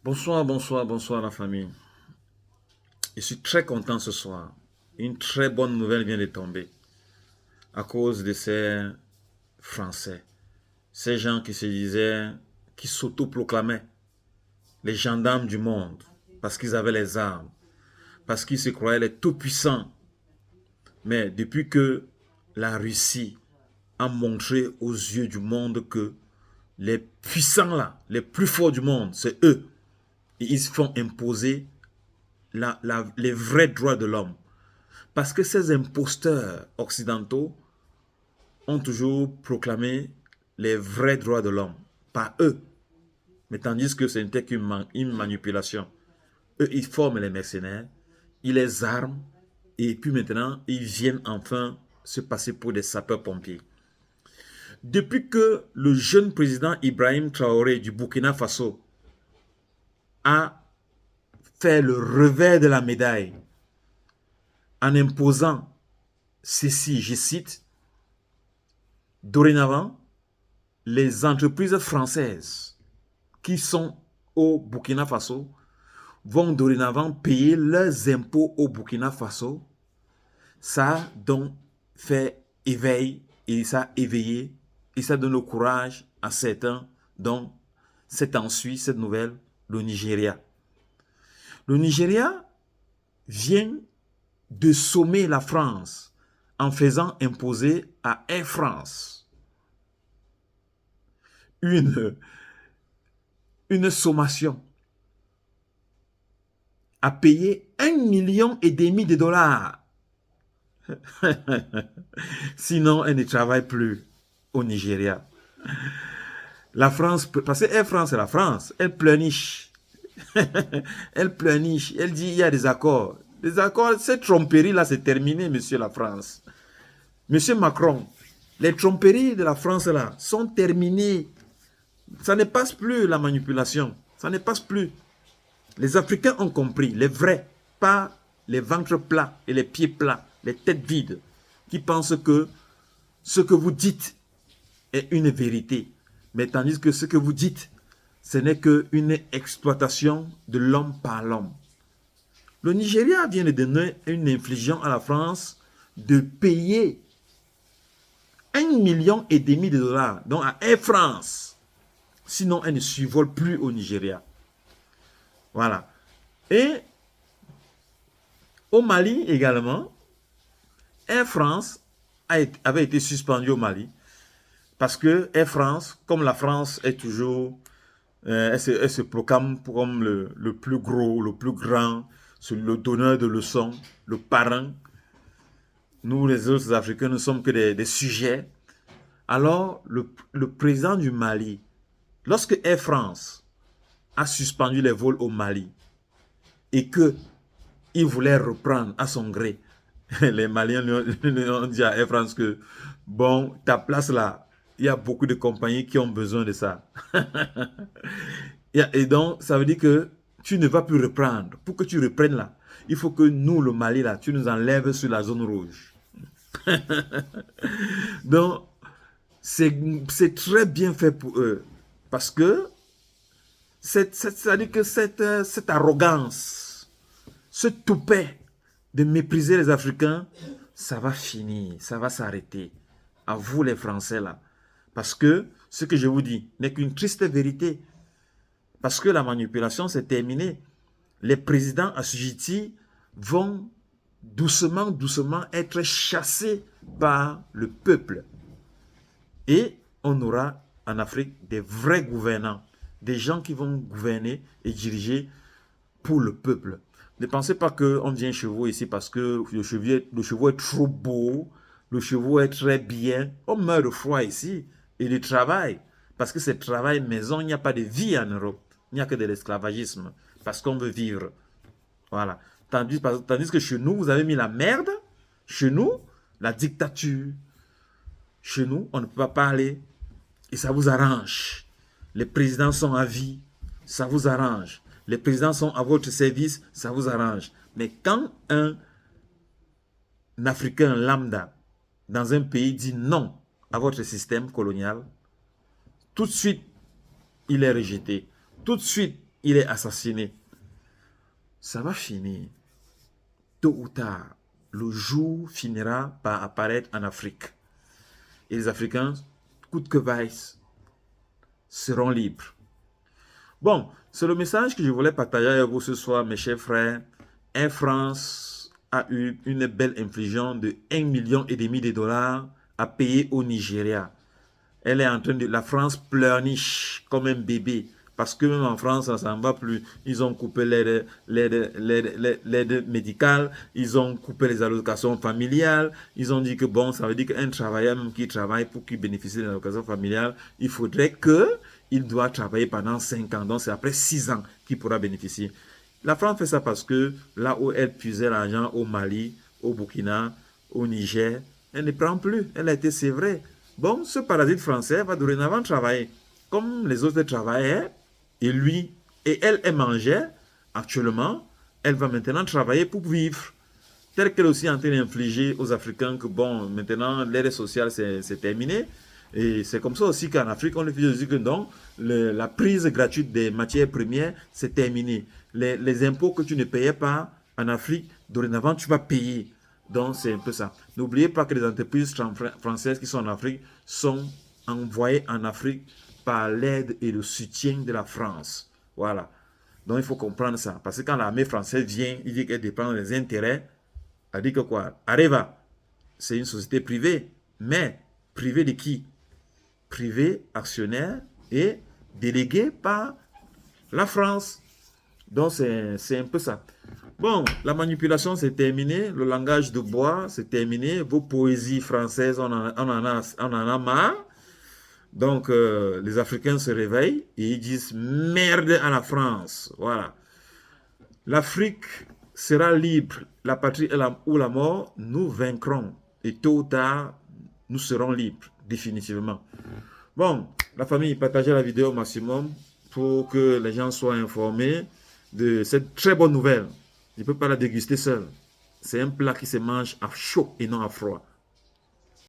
Bonsoir, bonsoir, bonsoir la famille. Je suis très content ce soir. Une très bonne nouvelle vient de tomber à cause de ces Français. Ces gens qui se disaient, qui s'autoproclamaient les gendarmes du monde parce qu'ils avaient les armes, parce qu'ils se croyaient les tout-puissants. Mais depuis que la Russie a montré aux yeux du monde que les puissants là, les plus forts du monde, c'est eux. Et ils se font imposer les vrais droits de l'homme. Parce que ces imposteurs occidentaux ont toujours proclamé les vrais droits de l'homme. Pas eux. Mais tandis que ce n'était qu'une manipulation. Eux, ils forment les mercenaires, ils les arment, et puis maintenant, ils viennent enfin se passer pour des sapeurs-pompiers. Depuis que le jeune président Ibrahim Traoré du Burkina Faso a fait le revers de la médaille en imposant ceci, je cite, dorénavant, les entreprises françaises qui sont au Burkina Faso vont dorénavant payer leurs impôts au Burkina Faso. Ça a donc fait éveil et ça a éveillé et ça donne le courage à certains. Donc, c'est ensuite cette nouvelle, le Nigeria. Le Nigeria vient de sommer la France en faisant imposer à Air France une sommation à payer 1,5 million de dollars. Sinon, elle ne travaille plus au Nigeria. La France, parce que Air France, c'est la France, elle pleurniche. Elle pleurniche. Elle dit il y a des accords. Les accords, cette tromperie-là, c'est terminé, monsieur la France. Monsieur Macron, les tromperies de la France, là, sont terminées. Ça ne passe plus, la manipulation. Ça ne passe plus. Les Africains ont compris, les vrais, pas les ventres plats et les pieds plats, les têtes vides, qui pensent que ce que vous dites est une vérité. Mais tandis que ce que vous dites, ce n'est qu'une exploitation de l'homme par l'homme. Le Nigeria vient de donner une infliction à la France de payer 1,5 million de dollars, donc à Air France. Sinon, elle ne survole plus au Nigeria. Voilà. Et au Mali également, Air France avait été suspendue au Mali parce que Air France, comme la France est toujours, elle se proclame comme le plus gros, le plus grand, le donneur de leçons, le parrain. Nous, les autres Africains, ne sommes que des sujets. Alors, le président du Mali, lorsque Air France a suspendu les vols au Mali et qu'il voulait reprendre à son gré, les Maliens lui ont dit à Air France que, bon, ta place là, il y a beaucoup de compagnies qui ont besoin de ça. Et donc, ça veut dire que tu ne vas plus reprendre. Pour que tu reprennes là, il faut que nous, le Mali là, tu nous enlèves sur la zone rouge. Donc, c'est très bien fait pour eux. Parce que, c'est-à-dire que cette arrogance, ce toupet de mépriser les Africains, ça va finir, ça va s'arrêter. À vous les Français là. Parce que ce que je vous dis n'est qu'une triste vérité. Parce que la manipulation c'est terminé. Les présidents assujettis vont doucement, doucement être chassés par le peuple. Et on aura en Afrique des vrais gouvernants, des gens qui vont gouverner et diriger pour le peuple. Ne pensez pas qu'on vient chez vous ici parce que le chevaux est trop beau, le chevaux est très bien. On meurt de froid ici et de travail. Parce que c'est travail maison, il n'y a pas de vie en Europe. Il n'y a que de l'esclavagisme. Parce qu'on veut vivre. Voilà. Tandis que chez nous, vous avez mis la merde. Chez nous, la dictature. Chez nous, on ne peut pas parler. Et ça vous arrange. Les présidents sont à vie. Ça vous arrange. Les présidents sont à votre service, ça vous arrange. Mais quand un Africain lambda dans un pays dit non à votre système colonial, tout de suite, il est rejeté. Tout de suite, il est assassiné. Ça va finir. Tôt ou tard, le jour finira par apparaître en Afrique. Et les Africains, coûte que vaille, seront libres. Bon, c'est le message que je voulais partager avec vous ce soir, mes chers frères. Air France a eu une belle infliction de 1,5 million de dollars à payer au Nigeria. Elle est en train de... La France pleurniche comme un bébé. Parce que même en France, ça ne va plus. Ils ont coupé l'aide médicale, ils ont coupé les allocations familiales, ils ont dit que bon, ça veut dire qu'un travailleur même qui travaille pour qu'il bénéficie des allocations familiales, il faudrait qu'il doit travailler pendant 5 ans. Donc c'est après 6 ans qu'il pourra bénéficier. La France fait ça parce que là où elle puisait l'argent au Mali, au Burkina, au Niger, elle ne prend plus. Elle a été sévrée. Bon, ce parasite français va dorénavant travailler comme les autres travaillaient, et lui, et elle mangeait, actuellement, elle va maintenant travailler pour vivre. Telle qu'elle aussi est en train d'infliger aux Africains que bon, maintenant, l'aide sociale, c'est terminé. Et c'est comme ça aussi qu'en Afrique, on lui dit que non, la prise gratuite des matières premières, c'est terminé. Les impôts que tu ne payais pas en Afrique, dorénavant, tu vas payer. Donc, c'est un peu ça. N'oubliez pas que les entreprises françaises qui sont en Afrique sont envoyées en Afrique par l'aide et le soutien de la France. Voilà. Donc, il faut comprendre ça. Parce que quand l'armée française vient, il dit qu'elle dépend des intérêts. Elle dit que quoi? Areva, c'est une société privée. Mais, privée de qui? Privée, actionnaire et déléguée par la France. Donc, c'est un peu ça. Bon, la manipulation, c'est terminé. Le langage de bois, c'est terminé. Vos poésies françaises, on en a marre. Donc, les Africains se réveillent et ils disent merde à la France. Voilà. L'Afrique sera libre. La patrie ou la mort, nous vaincrons. Et tôt ou tard, nous serons libres, définitivement. Bon, la famille, partagez la vidéo au maximum pour que les gens soient informés de cette très bonne nouvelle. Je ne peux pas la déguster seul. C'est un plat qui se mange à chaud et non à froid.